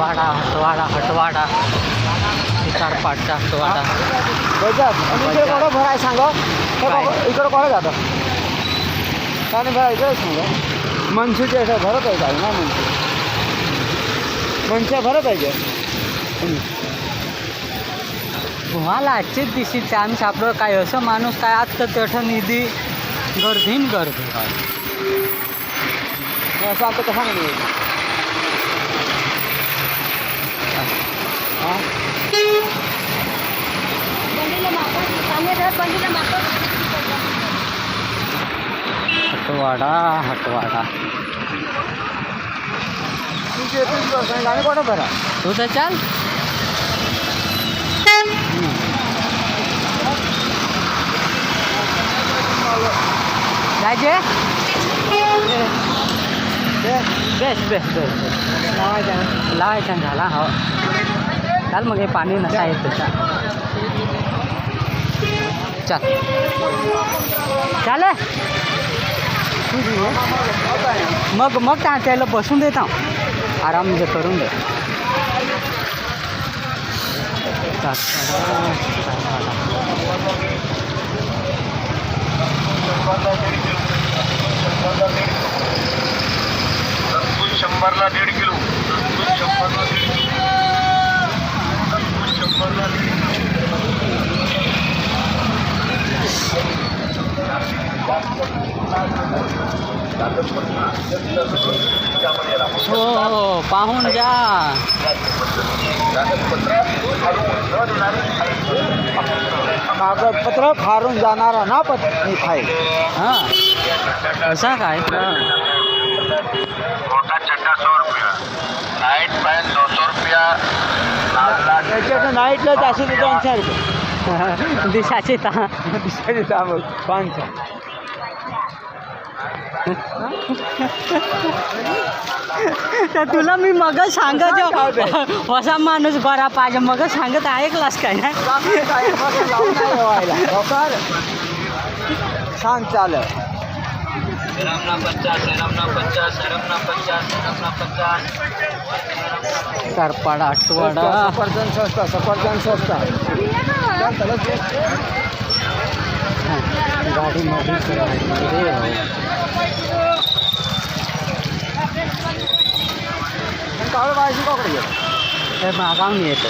हटवाडा हटवाडा हटवाडा चारपाटचा हटवाडा. इकडे कोणं भराय सांगा इकडं कोणं जातं काय नाही भरा इकडे सांगा मनसूचे असं भरत आहे काय ना मनशा भरत आहे तुम्हाला आजचेच दिसते आम्ही सापडो काय असं माणूस काय आजचं तेठं निधी गर्दीन गर्दी असं आता कसा नाही हटवाडा हटवाडा गाणी कोणं भरा तू तर चाल राजे बेस बेस बेस लावायचा झाला हो चाल मग हे पाणी नसा येत चाल चाल मग मग त्याला बसून देता आराम जे करून दे शंभरला 1.5 किलो 100ला 1.5 किलो 100ला 1.5 हो पाहून जा कागदपत्र फाडून जाणारा ना पण खाय हां असा काय मोटा चड्डा 100 रुपया नाइट पैंट 200 रुपया त्याच्यात नाईटला 200 रुपये दिशाचे ता दिसायचे दाम 500 तर तुला मी मग सांगायचो असा माणूस बरा पाहिजे मग सांगत ऐकलास काय ना सांग चाल रमना 50 रमना 50 रमना 50 रमना 50 चारपाडा आठवाडा सफरचंद स्वस्त गाडी मध्ये कावळे बाळाची कोकडे घे हे मागावून येतं